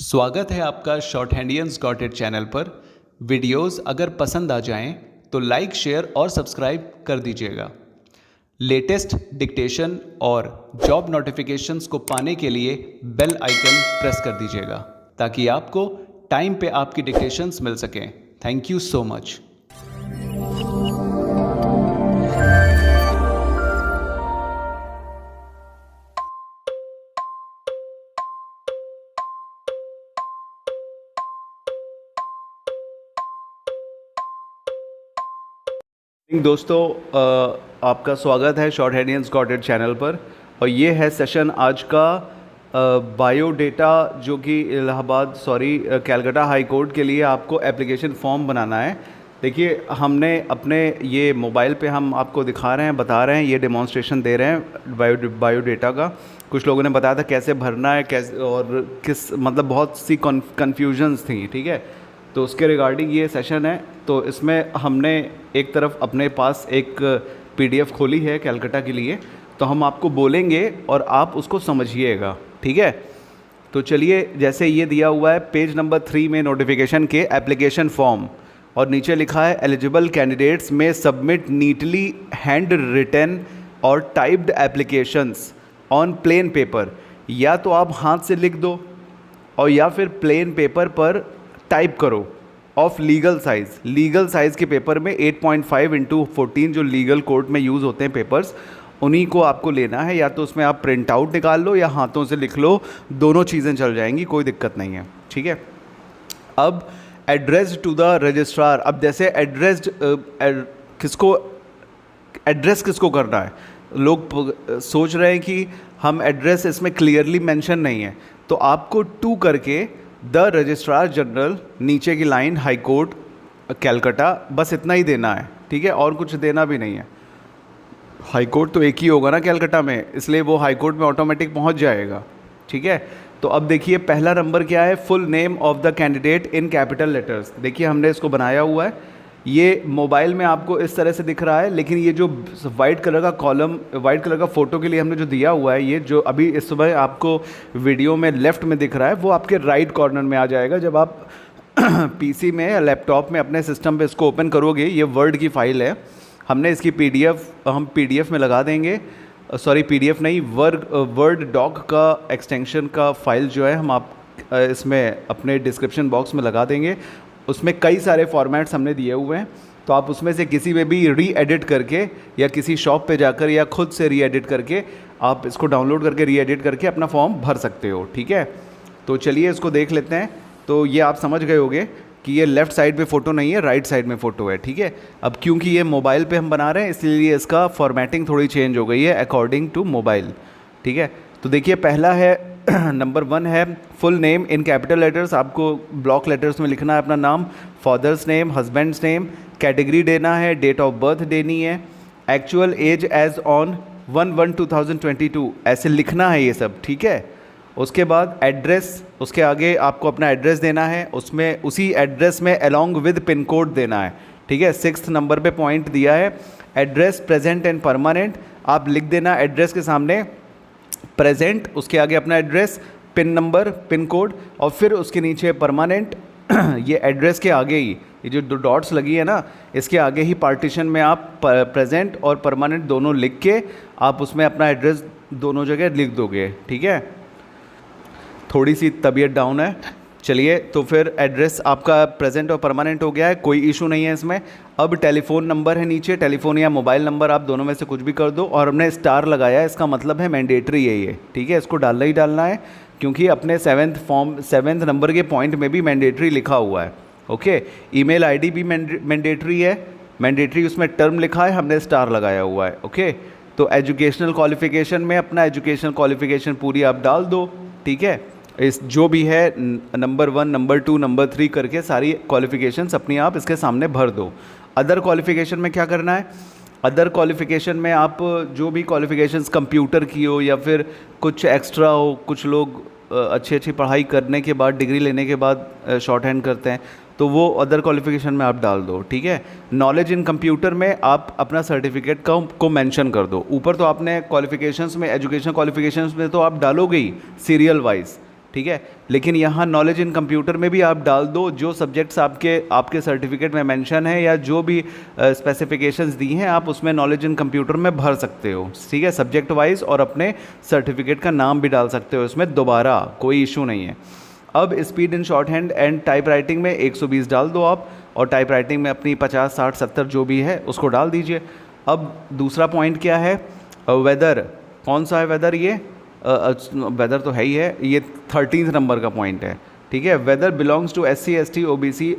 स्वागत है आपका शॉर्ट हैंडियंस गॉट इट चैनल पर। वीडियोस अगर पसंद आ जाएं तो लाइक, शेयर और सब्सक्राइब कर दीजिएगा। लेटेस्ट डिक्टेशन और जॉब नोटिफिकेशंस को पाने के लिए बेल आइकन प्रेस कर दीजिएगा ताकि आपको टाइम पे आपकी डिक्टेशंस मिल सकें। Thank you so much. दोस्तों आपका स्वागत है शॉर्ट हैंडियंस गॉट इट चैनल पर। और ये है सेशन आज का बायोडेटा, जो कि कैलकाटा हाई कोर्ट के लिए आपको एप्लीकेशन फॉर्म बनाना है। देखिए, हमने अपने ये मोबाइल पे हम आपको दिखा रहे हैं, बता रहे हैं, ये डेमोन्स्ट्रेशन दे रहे हैं बायोडेटा का। कुछ लोगों ने बताया था कैसे भरना है, कैसे और किस, मतलब बहुत सी कन्फ्यूजन्स थी, ठीक है। तो उसके रिगार्डिंग ये सेशन है। तो इसमें हमने एक तरफ अपने पास एक पीडीएफ खोली है कैलकाटा के लिए, तो हम आपको बोलेंगे और आप उसको समझिएगा, ठीक है। तो चलिए, जैसे ये दिया हुआ है पेज नंबर 3 में नोटिफिकेशन के एप्लीकेशन फॉर्म, और नीचे लिखा है एलिजिबल कैंडिडेट्स में सबमिट नीटली हैंड रिटन और typed applications on plain paper. या तो आप हाथ से लिख दो और या फिर प्लेन पेपर पर टाइप करो ऑफ लीगल साइज़ के पेपर में 8.5x14 जो लीगल कोर्ट में यूज़ होते हैं पेपर्स, उन्हीं को आपको लेना है। या तो उसमें आप प्रिंट आउट निकाल लो या हाथों से लिख लो, दोनों चीज़ें चल जाएंगी, कोई दिक्कत नहीं है, ठीक है। अब एड्रेस्ड टू द रजिस्ट्रार। अब जैसे एड्रेस किसको करना है, लोग सोच रहे हैं कि हम एड्रेस, इसमें क्लियरली मेंशन नहीं है, तो आपको टू करके द रजिस्ट्रार जनरल, नीचे की लाइन हाई कोर्ट कैलकाटा, बस इतना ही देना है, ठीक है, और कुछ देना भी नहीं है। हाई कोर्ट तो एक ही होगा ना कैलकाटा में, इसलिए वो हाई कोर्ट में ऑटोमेटिक पहुंच जाएगा, ठीक है। तो अब देखिए, पहला नंबर क्या है, full name of the candidate in capital letters. देखिए, हमने इसको बनाया हुआ है, ये मोबाइल में आपको इस तरह से दिख रहा है, लेकिन ये जो वाइट कलर का कॉलम, वाइट कलर का फ़ोटो के लिए हमने जो दिया हुआ है, ये जो अभी इस समय आपको वीडियो में लेफ़्ट में दिख रहा है, वो आपके राइट कॉर्नर में आ जाएगा जब आप पीसी में या लैपटॉप में अपने सिस्टम पे इसको ओपन करोगे। ये वर्ड की फ़ाइल है, हमने इसकी हम पीडीएफ में लगा देंगे, पीडीएफ नहीं, वर्ड डॉक का एक्सटेंशन का फ़ाइल जो है हम आप इसमें अपने डिस्क्रिप्शन बॉक्स में लगा देंगे। उसमें कई सारे फॉर्मेट्स हमने दिए हुए हैं, तो आप उसमें से किसी में भी री एडिट करके या किसी शॉप पे जाकर या खुद से री एडिट करके आप इसको डाउनलोड करके री एडिट करके अपना फॉर्म भर सकते हो, ठीक है। तो चलिए इसको देख लेते हैं। तो ये आप समझ गए होंगे कि ये लेफ़्ट साइड पे फ़ोटो नहीं है, राइट साइड में फ़ोटो है, ठीक है। अब क्योंकि ये मोबाइल पे हम बना रहे हैं, इसलिए इसका फॉर्मेटिंग थोड़ी चेंज हो गई है अकॉर्डिंग टू मोबाइल, ठीक है। तो देखिए, पहला है नंबर 1 है full name in capital letters. आपको ब्लॉक लेटर्स में लिखना है अपना नाम, father's name, husband's name, category देना है, डेट ऑफ बर्थ देनी है, एक्चुअल एज एज ऑन 1/1/2022 ऐसे लिखना है ये सब, ठीक है। उसके बाद एड्रेस, उसके आगे आपको अपना एड्रेस देना है, उसमें उसी एड्रेस में अलॉन्ग विद पिन कोड देना है, ठीक है। 6th नंबर पे पॉइंट दिया है एड्रेस प्रेजेंट एंड परमानेंट, आप लिख देना एड्रेस के सामने प्रेजेंट, उसके आगे अपना address, pin number, pin code, और फिर उसके नीचे परमानेंट। ये एड्रेस के आगे ही ये जो 2 डॉट्स लगी है ना, इसके आगे ही पार्टीशन में आप प्रेजेंट और परमानेंट दोनों लिख के आप उसमें अपना एड्रेस दोनों जगह लिख दोगे, ठीक है। थोड़ी सी तबीयत डाउन है, चलिए। तो फिर एड्रेस आपका प्रेजेंट और परमानेंट हो गया है, कोई इशू नहीं है इसमें। अब टेलीफोन नंबर है नीचे, टेलीफोन या मोबाइल नंबर, आप दोनों में से कुछ भी कर दो, और हमने स्टार लगाया है, इसका मतलब है मैंडेटरी है ये, ठीक है। इसको डालना ही डालना है, क्योंकि अपने 7th नंबर के पॉइंट में भी मैंडेटरी लिखा हुआ है, ओके। ईमेल आईडी भी मैंडेटरी है, मैंडेटरी उसमें टर्म लिखा है, हमने स्टार लगाया हुआ है, ओके। तो एजुकेशनल क्वालिफिकेशन में अपना एजुकेशनल क्वालिफिकेशन पूरी आप डाल दो, ठीक है। इस जो भी है नंबर 1, नंबर 2, नंबर 3 करके सारी क्वालिफिकेशंस अपनी आप इसके सामने भर दो। अदर क्वालिफिकेशन में क्या करना है, अदर क्वालिफिकेशन में आप जो भी क्वालिफिकेशंस कंप्यूटर की हो या फिर कुछ एक्स्ट्रा हो, कुछ लोग अच्छी पढ़ाई करने के बाद, डिग्री लेने के बाद शॉर्ट हैंड करते हैं, तो वो अदर क्वालिफिकेशन में आप डाल दो, ठीक है। नॉलेज इन कंप्यूटर में आप अपना सर्टिफिकेट को मेंशन कर दो। ऊपर तो आपने क्वालिफिकेशंस में, एजुकेशन क्वालिफिकेशंस में तो आप डालोगे ही सीरियल वाइज, ठीक है। लेकिन यहाँ नॉलेज इन कंप्यूटर में भी आप डाल दो जो सब्जेक्ट्स आपके सर्टिफिकेट में मेंशन है, या जो भी स्पेसिफिकेशंस दी हैं आप उसमें नॉलेज इन कंप्यूटर में भर सकते हो, ठीक है, सब्जेक्ट वाइज, और अपने सर्टिफिकेट का नाम भी डाल सकते हो इसमें दोबारा, कोई इशू नहीं है। अब speed in short hand and type writing में 120 डाल दो आप, और टाइप राइटिंग में अपनी 50, 60, 70 जो भी है उसको डाल दीजिए। अब दूसरा पॉइंट क्या है, वेदर, कौन सा है वेदर, ये वेदर तो है ही है, ये 13 नंबर का पॉइंट है, ठीक है। Whether belongs to SC ST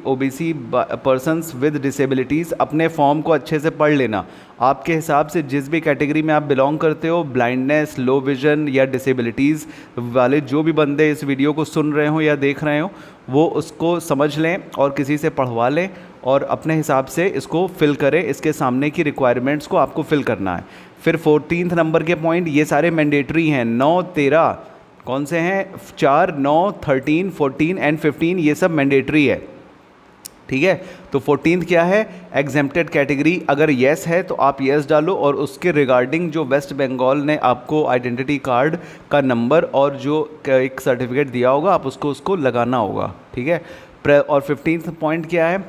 OBC persons with disabilities. अपने फॉर्म को अच्छे से पढ़ लेना, आपके हिसाब से जिस भी कैटेगरी में आप बिलोंग करते हो, ब्लाइंडनेस, लो विजन या डिसेबिलिटीज़ वाले जो भी बंदे इस वीडियो को सुन रहे हो या देख रहे हो, वो उसको समझ लें और किसी से पढ़वा लें और अपने हिसाब से इसको फिल करें। इसके सामने की रिक्वायरमेंट्स को आपको फिल करना है। फिर 14 नंबर के पॉइंट, ये सारे मैंडेटरी हैं, 9, 13 कौन से हैं, 4, 9, 13, 14 एंड 15, ये सब मैंडेटरी है, ठीक है। तो 14 क्या है, एग्जेम्प्टेड कैटेगरी। अगर येस है तो आप येस डालो, और उसके रिगार्डिंग जो वेस्ट बंगाल ने आपको आइडेंटिटी कार्ड का नंबर और जो एक सर्टिफिकेट दिया होगा आप उसको लगाना होगा, ठीक है। और 15 पॉइंट क्या है,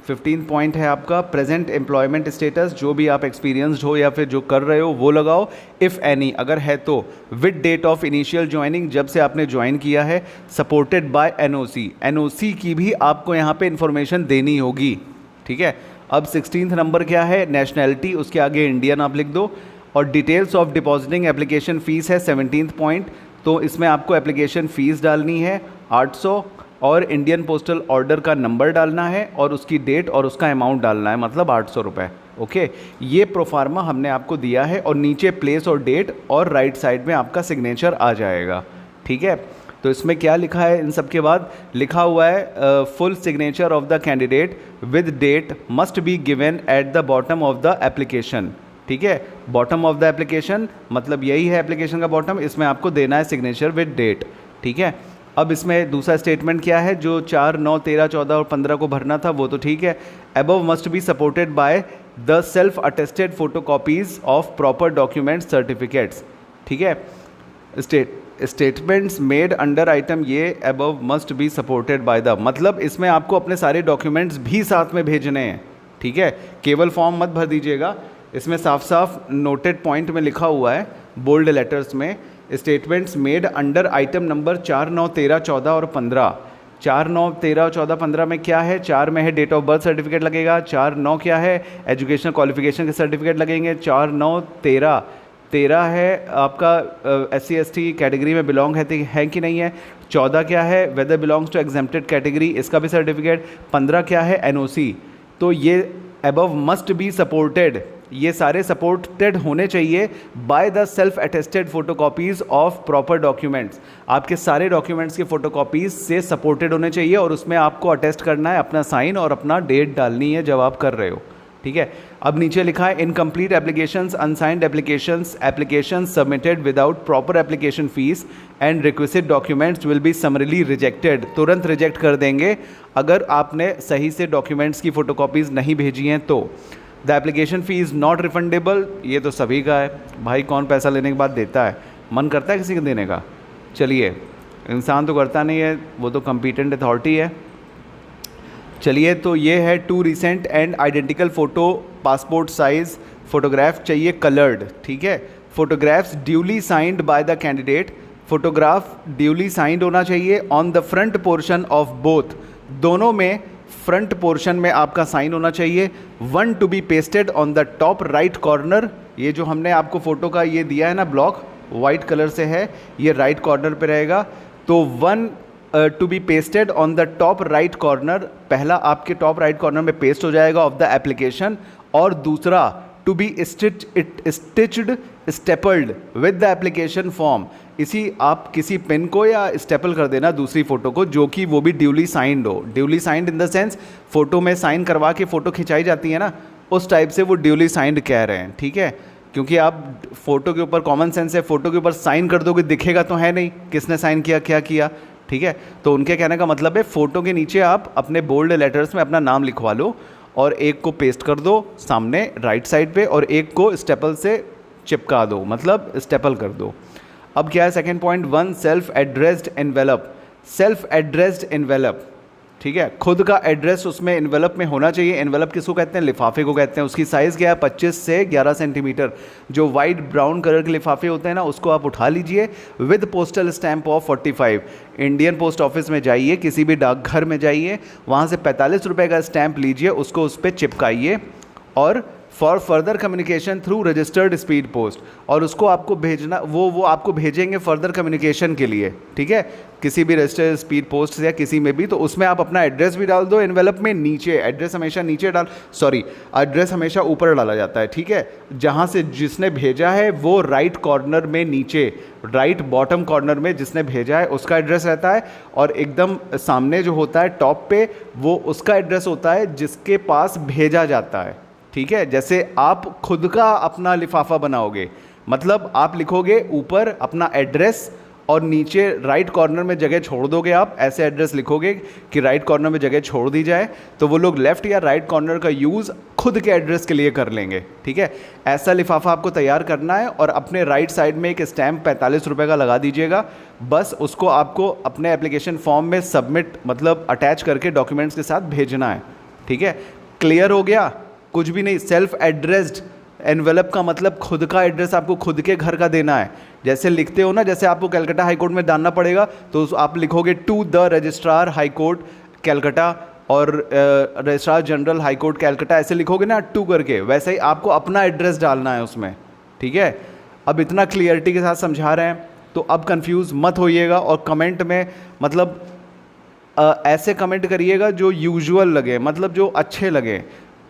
15 पॉइंट है आपका प्रेजेंट एम्प्लॉयमेंट स्टेटस, जो भी आप एक्सपीरियंस्ड हो या फिर जो कर रहे हो वो लगाओ, इफ़ एनी, अगर है तो, with date of initial joining, जब से आपने ज्वाइन किया है, सपोर्टेड बाय NOC की भी आपको यहाँ पे इंफॉर्मेशन देनी होगी, ठीक है। अब 16 नंबर क्या है, नेशनैलिटी, उसके आगे इंडियन आप लिख दो, और details of depositing application fees है 17 पॉइंट, तो इसमें आपको एप्लीकेशन फ़ीस डालनी है 800, और इंडियन पोस्टल ऑर्डर का नंबर डालना है और उसकी डेट और उसका अमाउंट डालना है, मतलब 800 रुपये, ओके। ये प्रोफार्मा हमने आपको दिया है, और नीचे प्लेस और डेट और राइट साइड में आपका सिग्नेचर आ जाएगा, ठीक है। तो इसमें क्या लिखा है, इन सब के बाद लिखा हुआ है full signature of the candidate with date must be given at the bottom of the application, ठीक है। बॉटम ऑफ द एप्लीकेशन मतलब यही है एप्लीकेशन का बॉटम, इसमें आपको देना है सिग्नेचर विद डेट, ठीक है। अब इसमें दूसरा स्टेटमेंट क्या है, जो 4, 9, 13, 14 और 15 को भरना था वो तो ठीक है। Above must be supported by the self attested photocopies of proper documents certificates, ठीक है। स्टेटमेंट्स मेड अंडर आइटम ये above must be supported by the, मतलब इसमें आपको अपने सारे डॉक्यूमेंट्स भी साथ में भेजने हैं, ठीक है। केवल फॉर्म मत भर दीजिएगा, इसमें साफ साफ नोटेड पॉइंट में लिखा हुआ है बोल्ड लेटर्स में, statements made under item number 4, 9, 13, 14 और 15। 4, 9, 13, 14, 15 में क्या है, 4 में है डेट ऑफ बर्थ सर्टिफिकेट लगेगा, 4, 9 क्या है, एजुकेशनल क्वालिफिकेशन के सर्टिफिकेट लगेंगे, 4, 9, 13 है आपका SC ST कैटेगरी में बिलोंग है कि नहीं है, 14 क्या है, whether belongs to exempted category, इसका भी सर्टिफिकेट, 15 क्या है, NOC। तो ये अबव मस्ट बी सपोर्टेड, ये सारे सपोर्टेड होने चाहिए by the self attested photocopies of proper documents. आपके सारे डॉक्यूमेंट्स के फोटोकॉपीज़ से सपोर्टेड होने चाहिए, और उसमें आपको अटेस्ट करना है, अपना साइन और अपना डेट डालनी है जब आप कर रहे हो, ठीक है। अब नीचे लिखा है incomplete applications, unsigned applications submitted without proper application fees and requested documents will be समरली rejected. तुरंत रिजेक्ट कर देंगे अगर आपने सही से डॉक्यूमेंट्स की फ़ोटोकॉपीज़ नहीं भेजी हैं तो। The application fee is not refundable, ये तो सभी का है भाई, कौन पैसा लेने के बाद देता है, मन करता है किसी को देने का, चलिए इंसान तो करता नहीं है, वो तो कम्पिटेंट अथॉरिटी है। चलिए, तो ये है 2 recent and identical photo, passport size photograph चाहिए कलर्ड, ठीक है। Photographs duly signed by the candidate, photograph duly signed होना चाहिए on the front portion of both, दोनों में फ्रंट पोर्शन में आपका साइन होना चाहिए। 1 to be pasted on the top right corner, ये जो हमने आपको फ़ोटो का ये दिया है ना ब्लॉक, वाइट कलर से है, ये राइट कॉर्नर पे रहेगा, तो 1 to be pasted on the top right corner, पहला आपके टॉप राइट कॉर्नर में पेस्ट हो जाएगा ऑफ द एप्लीकेशन, और दूसरा to be stitched stapled with the application form, इसी आप किसी पेन को या स्टेपल कर देना दूसरी फ़ोटो को, जो कि वो भी ड्यूली साइंड हो। Duly signed in the sense photo में साइन करवा के फ़ोटो खिंचाई जाती है ना, उस टाइप से वो ड्यूली साइंड कह रहे हैं, ठीक है। क्योंकि आप फ़ोटो के ऊपर कॉमन सेंस है, फ़ोटो के ऊपर साइन कर दोगे दिखेगा तो है नहीं किसने साइन किया क्या किया, ठीक है। तो उनके कहने का मतलब है फ़ोटो के नीचे आप अपने बोल्ड लेटर्स में अपना नाम लिखवा लो, और एक को पेस्ट कर दो सामने राइट साइड पे, और एक को स्टेपल से चिपका दो, मतलब स्टेपल कर दो। अब क्या है second point, 1 self addressed envelope. Self addressed envelope, ठीक है, खुद का एड्रेस उसमें एनवेलप में होना चाहिए। एनवेलप किसको कहते हैं? लिफाफे को कहते हैं। उसकी साइज़ क्या है? 25 से 11 सेंटीमीटर। जो वाइट ब्राउन कलर के लिफाफे होते हैं ना, उसको आप उठा लीजिए with postal stamp of 45। Indian post office में जाइए, किसी भी डाकघर में जाइए, वहाँ से 45 रुपये का स्टैंप लीजिए, उसको उस पर चिपकाइए और for further communication through registered speed post, और उसको आपको भेजना, वो आपको भेजेंगे फर्दर कम्युनिकेशन के लिए, ठीक है, किसी भी रजिस्टर्ड स्पीड पोस्ट या किसी में भी। तो उसमें आप अपना एड्रेस भी डाल दो एनवेलप में, नीचे एड्रेस हमेशा नीचे एड्रेस हमेशा ऊपर डाला जाता है, ठीक है। जहाँ से जिसने भेजा है वो राइट कॉर्नर में नीचे, राइट बॉटम कॉर्नर में जिसने भेजा है उसका एड्रेस रहता है, और एकदम सामने जो होता है टॉप पे वो उसका एड्रेस होता है जिसके पास भेजा जाता है, ठीक है। जैसे आप खुद का अपना लिफाफा बनाओगे, मतलब आप लिखोगे ऊपर अपना एड्रेस और नीचे राइट कॉर्नर में जगह छोड़ दोगे। आप ऐसे एड्रेस लिखोगे कि राइट कॉर्नर में जगह छोड़ दी जाए, तो वो लोग लेफ़्ट या राइट कॉर्नर का यूज़ खुद के एड्रेस के लिए कर लेंगे, ठीक है। ऐसा लिफाफा आपको तैयार करना है और अपने राइट साइड में एक स्टैम्प 45 रुपये का लगा दीजिएगा। बस उसको आपको अपने एप्लीकेशन फॉर्म में सबमिट, मतलब अटैच करके डॉक्यूमेंट्स के साथ भेजना है, ठीक है। क्लियर हो गया? कुछ भी नहीं। सेल्फ एड्रेस्ड एनवेलप का मतलब खुद का एड्रेस आपको खुद के घर का देना है। जैसे लिखते हो ना, जैसे आपको कलकत्ता हाई कोर्ट में डालना पड़ेगा, तो आप लिखोगे to the registrar high court Calcutta, और registrar general high court Calcutta ऐसे लिखोगे ना टू करके, वैसे ही आपको अपना एड्रेस डालना है उसमें, ठीक है। अब इतना क्लियरिटी के साथ समझा रहे हैं, तो अब कंफ्यूज मत होइएगा, और कमेंट में मतलब ऐसे कमेंट करिएगा जो यूजुअल लगे, मतलब जो अच्छे लगे।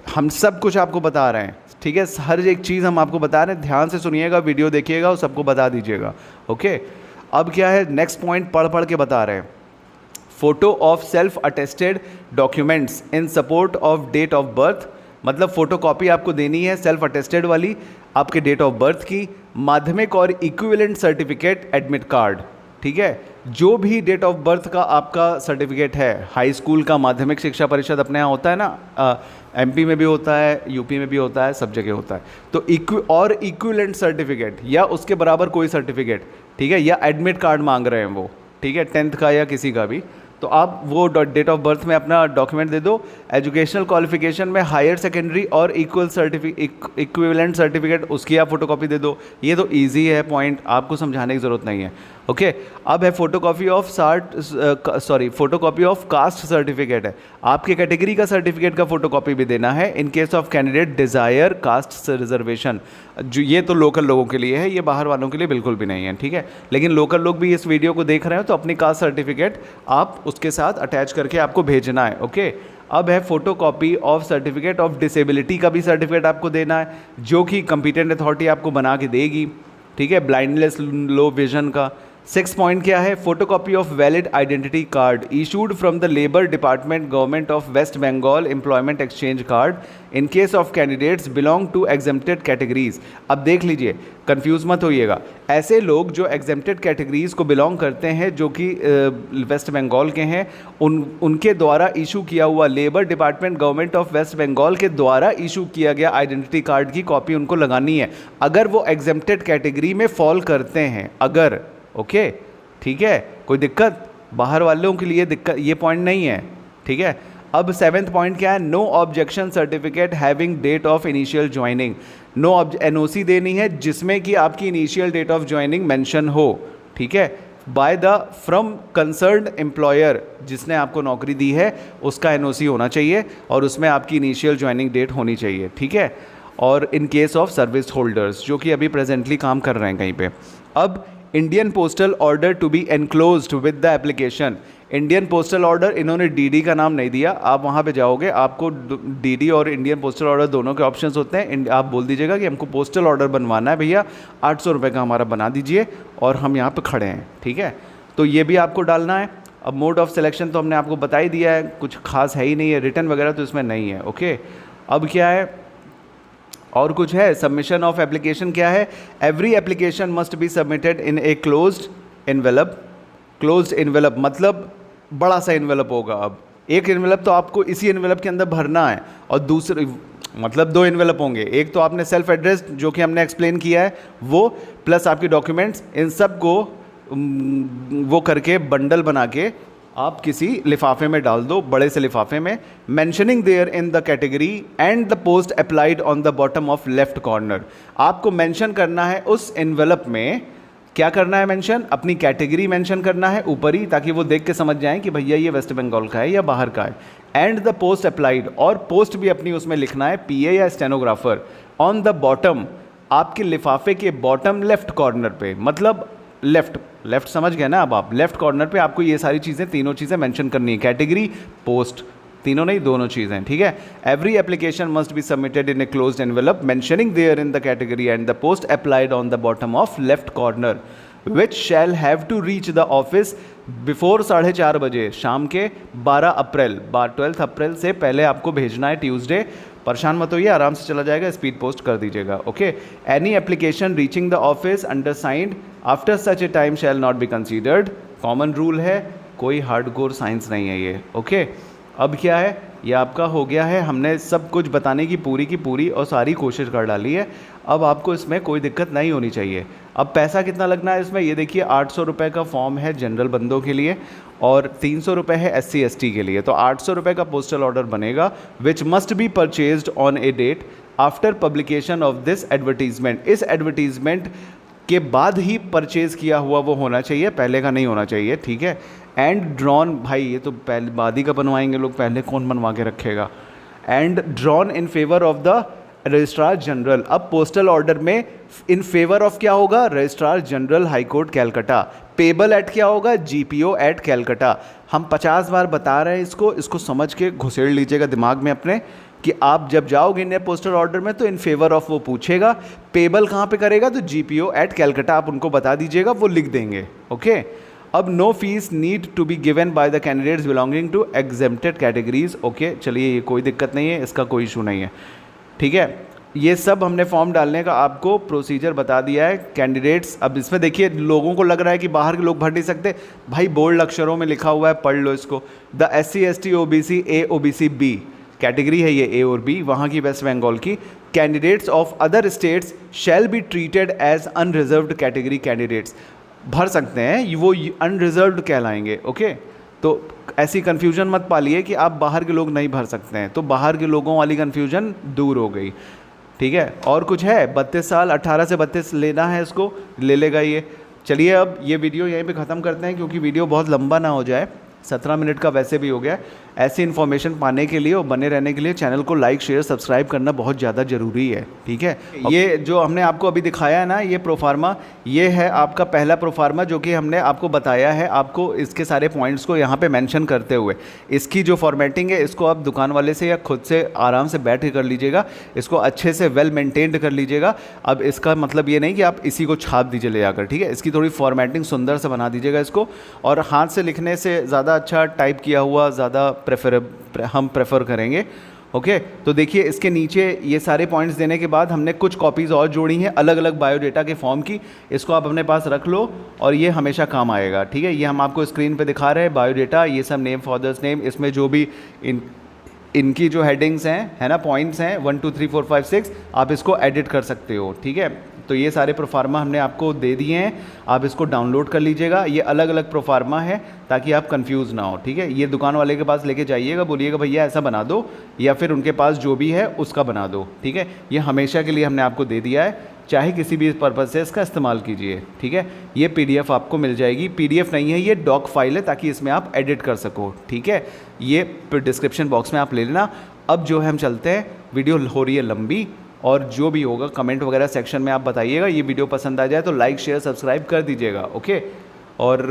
हम सब कुछ आपको बता रहे हैं, ठीक है, हर एक चीज़ हम आपको बता रहे हैं। ध्यान से सुनिएगा, वीडियो देखिएगा और सबको बता दीजिएगा, ओके। अब क्या है, नेक्स्ट पॉइंट पढ़ के बता रहे हैं। Photo of self attested documents in support of date of birth, मतलब फोटोकॉपी आपको देनी है सेल्फ अटेस्टेड वाली, आपके डेट ऑफ बर्थ की, माध्यमिक और इक्विवेलेंट सर्टिफिकेट, एडमिट कार्ड, ठीक है। जो भी डेट ऑफ बर्थ का आपका सर्टिफिकेट है, हाई स्कूल का, माध्यमिक शिक्षा परिषद अपने यहाँ होता है ना, एमपी में भी होता है, यूपी में भी होता है, सब जगह होता है। तो इक्विवेलेंट सर्टिफिकेट या उसके बराबर कोई सर्टिफिकेट, ठीक है, या एडमिट कार्ड मांग रहे हैं वो, ठीक है, 10th का या किसी का भी, तो आप वो डेट ऑफ बर्थ में अपना डॉक्यूमेंट दे दो। एजुकेशनल क्वालिफिकेशन में हायर सेकेंडरी और इक्विवेलेंट सर्टिफिकेट, उसकी आप फोटोकॉपी दे दो। ये तो इजी है पॉइंट, आपको समझाने की ज़रूरत नहीं है, ओके। अब है फोटोकॉपी ऑफ कास्ट सर्टिफिकेट है, आपके कैटेगरी का सर्टिफिकेट का फोटोकॉपी भी देना है इन case of candidate desire caste reservation. जो ये तो लोकल लोगों के लिए है, ये बाहर वालों के लिए बिल्कुल भी नहीं है, ठीक है। लेकिन लोकल लोग भी इस वीडियो को देख रहे हो तो अपनी कास्ट सर्टिफिकेट आप उसके साथ अटैच करके आपको भेजना है, ओके। अब है photocopy of certificate of disability का भी सर्टिफिकेट आपको देना है, जो कि कंपिटेंट अथॉरिटी आपको बना के देगी, ठीक है, ब्लाइंडनेस, लो विजन का। 6 पॉइंट क्या है, photocopy of valid identity card issued from the labour department government of West Bengal employment exchange card in case of candidates belong to exempted categories. अब देख लीजिए, कंफ्यूज मत होइएगा, ऐसे लोग जो एग्जेम्प्टेड कैटेगरीज को बिलोंग करते हैं, जो कि वेस्ट बंगाल के हैं, उनके द्वारा इशू किया हुआ, labour department government of West Bengal के द्वारा इशू किया गया आइडेंटिटी कार्ड की कॉपी उनको लगानी है, अगर वो एग्जेम्प्टेड कैटेगरी में फॉल करते हैं, अगर, ओके, ठीक है, कोई दिक्कत, बाहर वालों के लिए दिक्कत, ये पॉइंट नहीं है, ठीक है। अब 7th पॉइंट क्या है, no objection certificate having date of initial joining. No NOC देनी है जिसमें कि आपकी initial date of joining mention हो, ठीक है, by the from concerned employer, जिसने आपको नौकरी दी है उसका एनओसी होना चाहिए और उसमें आपकी इनिशियल ज्वाइनिंग डेट होनी चाहिए, ठीक है। और इन केस ऑफ सर्विस होल्डर्स जो कि अभी प्रेजेंटली काम कर रहे हैं कहीं पे। अब Indian postal order to be enclosed with the application. Indian postal order, इन्होंने डीडी का नाम नहीं दिया, आप वहाँ पे जाओगे, आपको डीडी और इंडियन पोस्टल ऑर्डर दोनों के ऑप्शंस होते हैं। आप बोल दीजिएगा कि हमको पोस्टल ऑर्डर बनवाना है भैया, 800 रुपये का हमारा बना दीजिए और हम यहाँ पे खड़े हैं, ठीक है। तो ये भी आपको डालना है। अब मोड ऑफ सिलेक्शन तो हमने आपको बता ही दिया है, कुछ खास है ही नहीं है, रिटर्न वगैरह तो इसमें नहीं है, ओके। अब क्या है, और कुछ है, सबमिशन ऑफ एप्लीकेशन क्या है, every application must be submitted in a closed envelope. Closed envelope मतलब बड़ा सा एनवेलप होगा। अब एक एनवेलप तो आपको इसी एनवेलप के अंदर भरना है, और दूसरे मतलब 2 एनवेलप होंगे, एक तो आपने सेल्फ एड्रेस जो कि हमने एक्सप्लेन किया है वो, प्लस आपके डॉक्यूमेंट्स, इन सब को वो करके बंडल बना के आप किसी लिफाफे में डाल दो, बड़े से लिफाफे में, mentioning there in the category and the post applied on the bottom of left corner. आपको मेंशन करना है उस एनवेलप में, क्या करना है मेंशन, अपनी कैटेगरी मेंशन करना है ऊपर ही, ताकि वो देख के समझ जाएं कि भैया ये वेस्ट बंगाल का है या बाहर का है। एंड द पोस्ट अप्लाइड, और पोस्ट भी अपनी उसमें लिखना है, पीए या स्टेनोग्राफर, ऑन द बॉटम, आपके लिफाफे के बॉटम लेफ्ट कॉर्नर पे, मतलब लेफ्ट समझ गए ना। अब आप लेफ्ट कॉर्नर पे आपको ये सारी चीज़ें, तीनों चीज़ें मेंशन करनी है, कैटेगरी, पोस्ट, तीनों नहीं, दोनों चीज़ें, ठीक है। Every application must be submitted in a closed envelope mentioning there in the category and the post applied on the bottom of left corner, which shall have to reach the office before 4:30 बजे, शाम के 12 अप्रैल, 12 अप्रैल से पहले आपको भेजना है, Tuesday. परेशान मत होइए, आराम से चला जाएगा, स्पीड पोस्ट कर दीजिएगा, okay. Any application reaching the office undersigned after such a time shall not be considered, common rule है, कोई हार्डकोर साइंस नहीं है ये, ओके। अब क्या है, ये आपका हो गया है, हमने सब कुछ बताने की पूरी और सारी कोशिश कर डाली है। अब आपको इसमें कोई दिक्कत नहीं होनी चाहिए। अब पैसा कितना लगना है इसमें, ये देखिए 800 रुपये का फॉर्म है जनरल बंदों के लिए और 300 रुपये है SC ST के लिए। तो 800 रुपये का पोस्टल ऑर्डर बनेगा, which must be purchased on a date after publication of this advertisement. इस एडवर्टीजमेंट के बाद ही परचेज़ किया हुआ वो होना चाहिए, पहले का नहीं होना चाहिए, ठीक है। एंड ड्रॉन, भाई ये तो पहले बाद ही का बनवाएंगे लोग, पहले कौन बनवा के रखेगा। And drawn in favour of the registrar general. अब पोस्टल ऑर्डर में इन फेवर ऑफ क्या होगा, registrar general high court Calcutta. Payable eight क्या होगा, GPO एट कैलकाटा। हम 50 बार बता रहे हैं इसको समझ के घुसेड़ लीजिएगा दिमाग में अपने, कि आप जब जाओगे इंडियन पोस्टल ऑर्डर में तो इन फेवर ऑफ वो पूछेगा, पेबल कहाँ पे करेगा, तो GPO एट कैलकाटा आप उनको बता दीजिएगा, वो लिख देंगे, ओके। अब no fees need to be given by the candidates belonging to exempted categories, okay. चलिए ये कोई दिक्कत नहीं है, इसका कोई इशू नहीं है, ठीक है। ये सब हमने फॉर्म डालने का आपको प्रोसीजर बता दिया है। कैंडिडेट्स, अब इसमें देखिए लोगों को लग रहा है कि बाहर के लोग भर नहीं सकते, भाई बोल्ड अक्षरों में लिखा हुआ है, पढ़ लो इसको। The SC ST OBC A OBC B category है ये, A और B, वहाँ की वेस्ट बंगाल की। Candidates of other states shall be treated as unreserved category candidates, भर सकते हैं, वो अनरिजर्व्ड कहलाएंगे, ओके। तो ऐसी कन्फ्यूजन मत पालिए कि आप बाहर के लोग नहीं भर सकते हैं, तो बाहर के लोगों वाली कन्फ्यूजन दूर हो गई, ठीक है। और कुछ है, 32 साल 18 से 32 लेना है, इसको ले लेगा ये। चलिए अब ये वीडियो यहीं पे ख़त्म करते हैं, क्योंकि वीडियो बहुत लंबा ना हो जाए, 17 मिनट का वैसे भी हो गया। ऐसी इन्फॉर्मेशन पाने के लिए और बने रहने के लिए चैनल को लाइक शेयर सब्सक्राइब करना बहुत ज़्यादा ज़रूरी है, ठीक है। ये जो हमने आपको अभी दिखाया है ना, ये प्रोफार्मा, ये है आपका पहला प्रोफार्मा जो कि हमने आपको बताया है, आपको इसके सारे पॉइंट्स को यहाँ पे मेंशन करते हुए। इसकी जो फॉर्मेटिंग है, इसको आप दुकान वाले से या खुद से आराम से बैठ के कर लीजिएगा, इसको अच्छे से वेल मेंटेन्ड कर लीजिएगा। अब इसका मतलब ये नहीं कि आप इसी को छाप दीजिए ले जाकर, ठीक है। इसकी थोड़ी फॉर्मेटिंग सुंदर से बना दीजिएगा इसको, और हाथ से लिखने से ज़्यादा अच्छा टाइप किया हुआ ज़्यादा हम प्रेफर करेंगे, ओके। तो देखिए इसके नीचे ये सारे पॉइंट्स देने के बाद हमने कुछ कॉपीज़ और जोड़ी हैं अलग अलग बायोडेटा के फॉर्म की, इसको आप अपने पास रख लो और ये हमेशा काम आएगा, ठीक है। ये हम आपको स्क्रीन पे दिखा रहे हैं बायोडेटा, ये सब नेम, फादर्स नेम, इसमें जो भी इनकी जो हेडिंग्स हैं, है ना, पॉइंट्स हैं 1 2 3 4 5 6, आप इसको एडिट कर सकते हो, ठीक है। तो ये सारे प्रोफार्मा हमने आपको दे दिए हैं, आप इसको डाउनलोड कर लीजिएगा। ये अलग अलग प्रोफार्मा है ताकि आप कंफ्यूज ना हो, ठीक है। ये दुकान वाले के पास लेके जाइएगा, बोलिएगा भैया ऐसा बना दो, या फिर उनके पास जो भी है उसका बना दो, ठीक है। ये हमेशा के लिए हमने आपको दे दिया है, चाहे किसी भी पर्पज़ से इसका इस्तेमाल कीजिए, ठीक है। ये PDF आपको मिल जाएगी, PDF नहीं है ये, डॉक फाइल है, ताकि इसमें आप एडिट कर सको, ठीक है। ये डिस्क्रिप्शन बॉक्स में आप ले लेना। अब जो है हम चलते हैं, वीडियो हो रही है लंबी, और जो भी होगा कमेंट वगैरह सेक्शन में आप बताइएगा। ये वीडियो पसंद आ जाए तो लाइक शेयर सब्सक्राइब कर दीजिएगा, ओके। और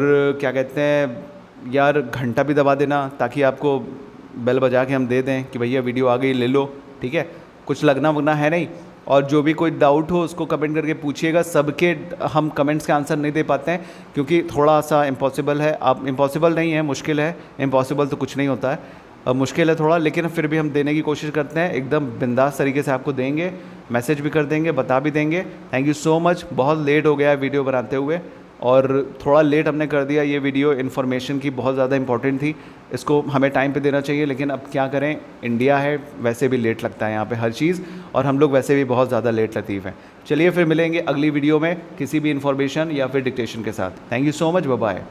क्या कहते हैं यार, घंटा भी दबा देना ताकि आपको बेल बजा के हम दे दें कि भैया वीडियो आ गई, ले लो, ठीक है। कुछ लगना वगना है नहीं। और जो भी कोई डाउट हो उसको कमेंट करके पूछिएगा। सबके हम कमेंट्स के आंसर नहीं दे पाते हैं क्योंकि थोड़ा सा इम्पॉसिबल है। आप इम्पॉसिबल नहीं है, मुश्किल है, इम्पॉसिबल तो कुछ नहीं होता है, मुश्किल है थोड़ा, लेकिन फिर भी हम देने की कोशिश करते हैं, एकदम बिंदास तरीके से आपको देंगे, मैसेज भी कर देंगे, बता भी देंगे। Thank you so much. बहुत लेट हो गया है वीडियो बनाते हुए, और थोड़ा लेट हमने कर दिया। ये वीडियो इन्फॉर्मेशन की बहुत ज़्यादा इंपॉर्टेंट थी, इसको हमें टाइम पे देना चाहिए, लेकिन अब क्या करें, इंडिया है, वैसे भी लेट लगता है यहाँ पे हर चीज़, और हम लोग वैसे भी बहुत ज़्यादा लेट लतीफ़ हैं। चलिए फिर मिलेंगे अगली वीडियो में किसी भी इन्फॉर्मेशन या फिर डिक्टेशन के साथ। Thank you so much, bye bye.